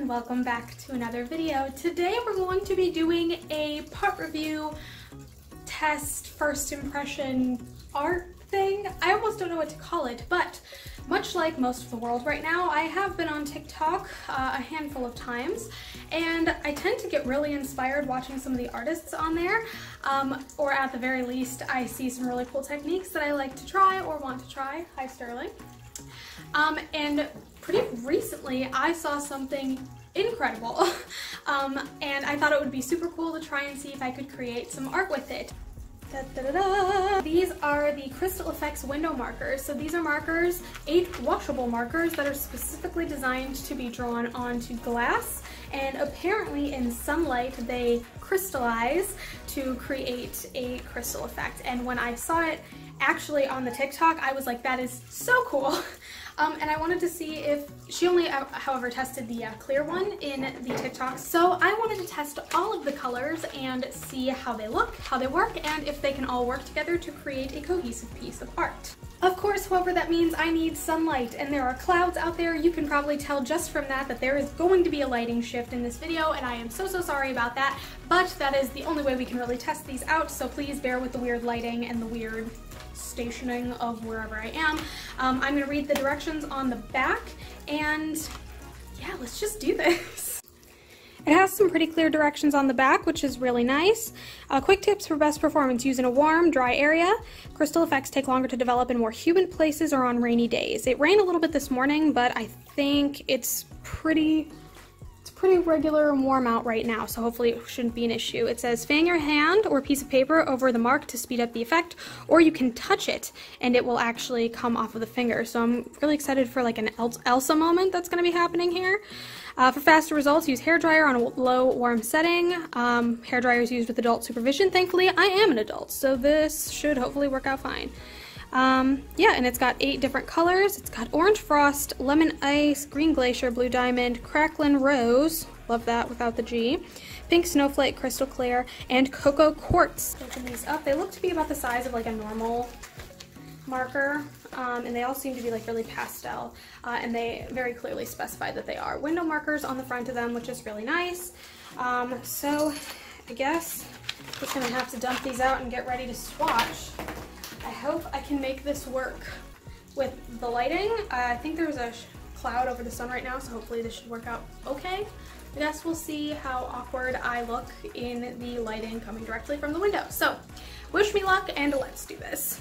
and welcome back to another video. Today we're going to be doing a part review test first impression art thing. I almost don't know what to call it, but much like most of the world right now, I have been on TikTok a handful of times, and I tend to get really inspired watching some of the artists on there, or at the very least I see some really cool techniques that I like to try or want to try. Hi Sterling. And pretty recently I saw something incredible and I thought it would be super cool to try and see if I could create some art with it. Da, da, da, da. These are the Crystal Effects window markers. So these are markers, 8 washable markers that are specifically designed to be drawn onto glass, and apparently in sunlight they crystallize to create a crystal effect. And when I saw it actually on the TikTok, I was like, that is so cool. And I wanted to see if, she only however tested the clear one in the TikTok, so I wanted to test all of the colors and see how they look, how they work, and if they can all work together to create a cohesive piece of art. Of course, however, that means I need sunlight, and there are clouds out there. You can probably tell just from that that there is going to be a lighting shift in this video, and I am so sorry about that, but that is the only way we can really test these out, so please bear with the weird lighting and the weird stationing of wherever I am. I'm going to read the directions on the back, and yeah, let's just do this. It has some pretty clear directions on the back, which is really nice. Quick tips for best performance: use in a warm, dry area. Crystal effects take longer to develop in more humid places or on rainy days. It rained a little bit this morning, but I think it's pretty regular and warm out right now, so hopefully it shouldn't be an issue. It says fan your hand or piece of paper over the mark to speed up the effect, or you can touch it and it will actually come off of the finger. So I'm really excited for like an Elsa moment that's going to be happening here. For faster results, use hairdryer on a low warm setting. Hairdryer is used with adult supervision. Thankfully, I am an adult, so this should hopefully work out fine. Yeah, and it's got 8 different colors. It's got orange frost, lemon ice, green glacier, blue diamond, cracklin rose, love that without the G, pink snowflake, crystal clear, and cocoa quartz. Open these up. They look to be about the size of like a normal marker, and they all seem to be like really pastel, and they very clearly specify that they are window markers on the front of them, which is really nice. So I guess I'm just gonna have to dump these out and get ready to swatch. I hope I can make this work with the lighting. I think there's a cloud over the sun right now, so hopefully this should work out okay. I guess we'll see how awkward I look in the lighting coming directly from the window. So wish me luck, and let's do this.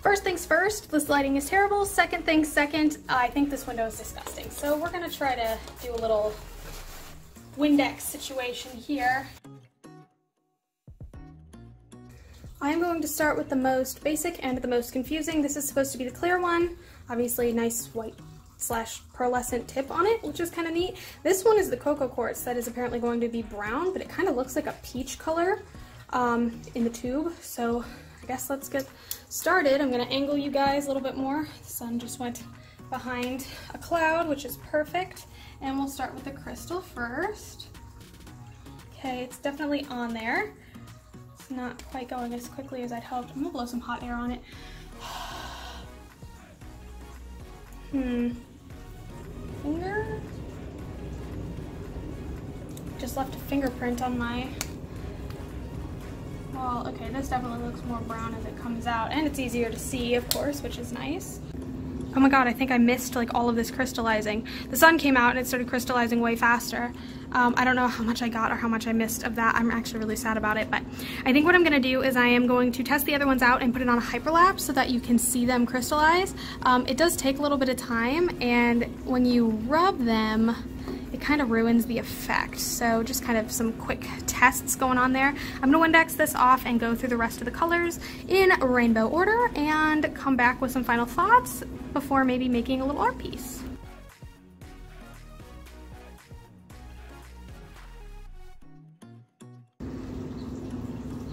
First things first, this lighting is terrible. Second things second, I think this window is disgusting. So we're gonna try to do a little Windex situation here. I'm going to start with the most basic and the most confusing. This is supposed to be the clear one. Obviously nice white slash pearlescent tip on it, which is kind of neat. This one is the cocoa quartz that is apparently going to be brown, but it kind of looks like a peach color in the tube. So I guess let's get started. I'm gonna angle you guys a little bit more. The sun just went behind a cloud, which is perfect. And we'll start with the crystal first. Okay, it's definitely on there. It's not quite going as quickly as I'd hoped. I'm gonna blow some hot air on it. Finger? Just left a fingerprint on my... Well, okay, this definitely looks more brown as it comes out, and it's easier to see, of course, which is nice. Oh my god, I think I missed like all of this crystallizing. The sun came out and it started crystallizing way faster. I don't know how much I got or how much I missed of that. I'm actually really sad about it, but I think what I'm gonna do is I am going to test the other ones out and put it on a hyperlapse so that you can see them crystallize. It does take a little bit of time, and when you rub them, it kind of ruins the effect. So just kind of some quick tests going on there. I'm gonna Windex this off and go through the rest of the colors in rainbow order and come back with some final thoughts before maybe making a little art piece.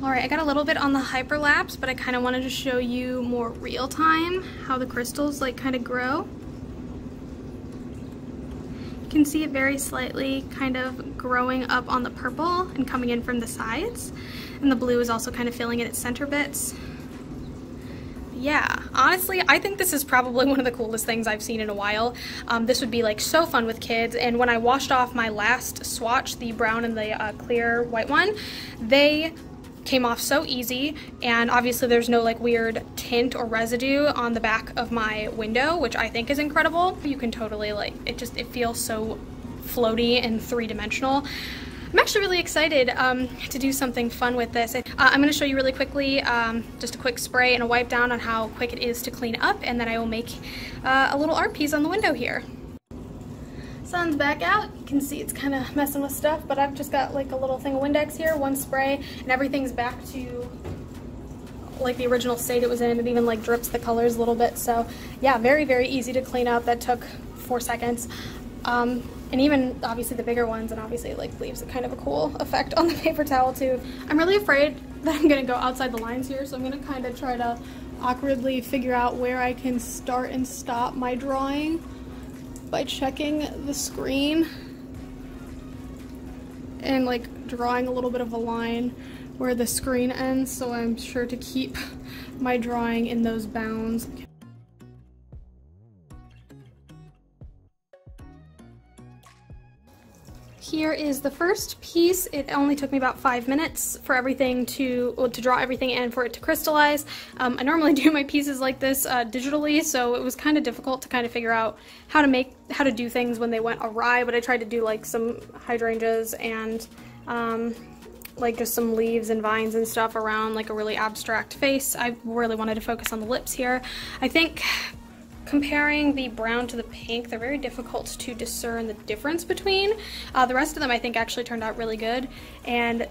Alright, I got a little bit on the hyperlapse, but I kind of wanted to show you more real time how the crystals like kind of grow. You can see it very slightly kind of growing up on the purple and coming in from the sides, and the blue is also kind of filling in its center bits. yeah, honestly, I think this is probably one of the coolest things I've seen in a while. This would be like so fun with kids, and when I washed off my last swatch, the brown and the clear white one, they came off so easy, and obviously there's no like weird tint or residue on the back of my window, which I think is incredible. You can totally like, it feels so floaty and three-dimensional. I'm actually really excited to do something fun with this. I'm going to show you really quickly just a quick spray and a wipe down on how quick it is to clean up, and then I will make a little art piece on the window here. Sun's back out. You can see it's kind of messing with stuff, but I've just got like a little thing of Windex here, one spray, and everything's back to like the original state it was in. It even like drips the colors a little bit. So yeah, very, very easy to clean up. That took 4 seconds. And even obviously the bigger ones, and obviously it like leaves a kind of a cool effect on the paper towel too. I'm really afraid that I'm gonna go outside the lines here, so I'm gonna kind of try to awkwardly figure out where I can start and stop my drawing by checking the screen and like drawing a little bit of a line where the screen ends, so I'm sure to keep my drawing in those bounds. Here is the first piece. It only took me about 5 minutes for everything to draw everything and for it to crystallize. I normally do my pieces like this digitally, so it was kind of difficult to kind of figure out how to do things when they went awry, but I tried to do like some hydrangeas and like just some leaves and vines and stuff around like a really abstract face. I really wanted to focus on the lips here. I think comparing the brown to the pink, they're very difficult to discern the difference between. The rest of them I think actually turned out really good, and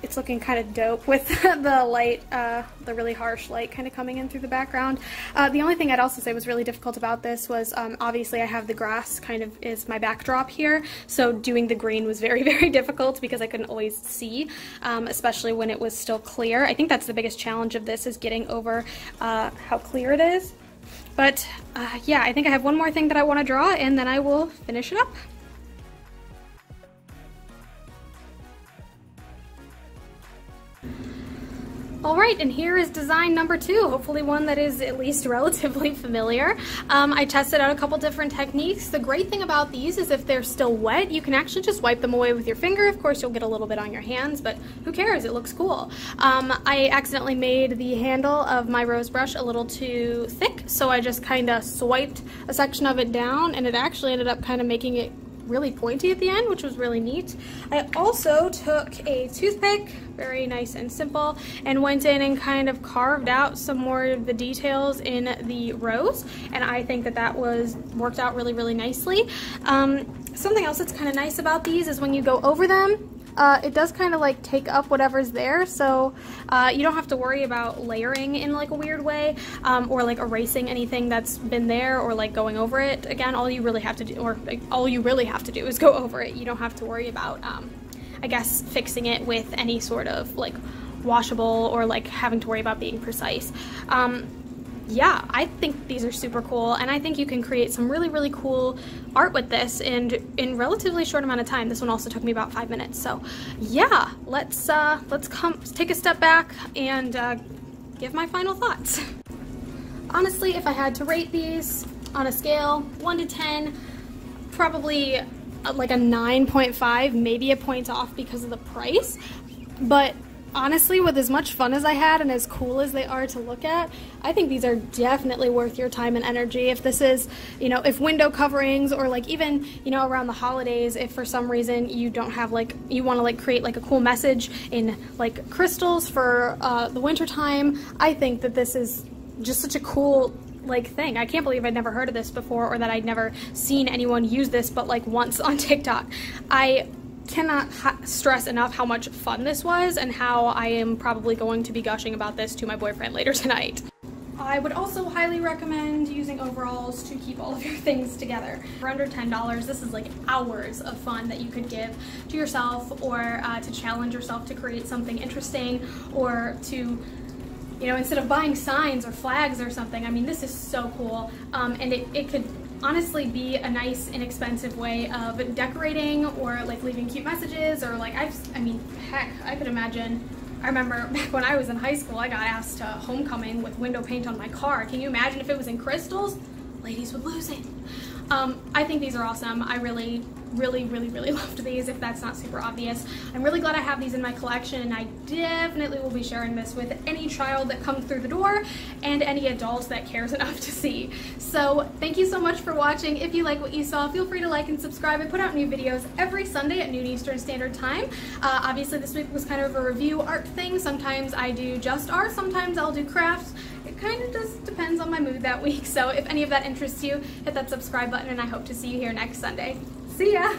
it's looking kind of dope with the light, the really harsh light kind of coming in through the background. The only thing I'd also say was really difficult about this was obviously I have the grass kind of is my backdrop here, so doing the green was very, very difficult because I couldn't always see, especially when it was still clear. I think that's the biggest challenge of this, is getting over how clear it is. But yeah, I think I have one more thing that I want to draw, and then I will finish it up. Alright, and here is design number 2, hopefully one that is at least relatively familiar. I tested out a couple different techniques. The great thing about these is if they're still wet, you can actually just wipe them away with your finger. Of course, you'll get a little bit on your hands, but who cares? It looks cool. I accidentally made the handle of my rose brush a little too thick, so I just kind of swiped a section of it down, and it actually ended up kind of making it really pointy at the end, which was really neat. I also took a toothpick, very nice and simple, and went in and kind of carved out some more of the details in the rose, and I think that that worked out really, really nicely. Something else that's kind of nice about these is when you go over them, it does kind of like take up whatever's there, so you don't have to worry about layering in like a weird way, or like erasing anything that's been there, or like going over it again. All you really have to do, or like, all you really have to do is go over it. You don't have to worry about I guess fixing it with any sort of like washable, or like having to worry about being precise. Yeah, I think these are super cool, and I think you can create some really, really cool art with this in relatively short amount of time. This one also took me about 5 minutes. So yeah, let's take a step back and give my final thoughts. Honestly, if I had to rate these on a scale 1 to 10, probably like a 9.5, maybe a point off because of the price. But honestly, with as much fun as I had and as cool as they are to look at, I think these are definitely worth your time and energy. If this is, you know, if window coverings, or like even, you know, around the holidays, if for some reason you don't have like, you want to like create like a cool message in like crystals for the winter time, I think that this is just such a cool like thing. I can't believe I'd never heard of this before, or that I'd never seen anyone use this but like once on TikTok. I cannot stress enough how much fun this was, and how I am probably going to be gushing about this to my boyfriend later tonight. I would also highly recommend using overalls to keep all of your things together. For under $10, this is like hours of fun that you could give to yourself, or to challenge yourself to create something interesting, or to, you know, instead of buying signs or flags or something. I mean, this is so cool, and it could honestly be a nice, inexpensive way of decorating, or like leaving cute messages, or like I mean, heck, I could imagine I remember back when I was in high school, I got asked to homecoming with window paint on my car. Can you imagine if it was in crystals? Ladies would lose it. I think these are awesome. I really loved these, if that's not super obvious. I'm really glad I have these in my collection, and I definitely will be sharing this with any child that comes through the door and any adult that cares enough to see. So thank you so much for watching. If you like what you saw, feel free to like and subscribe. I put out new videos every Sunday at noon Eastern Standard Time. Obviously this week was kind of a review art thing. Sometimes I do just art, sometimes I'll do crafts. It kind of just depends on my mood that week. So if any of that interests you, hit that subscribe button, and I hope to see you here next Sunday. See ya!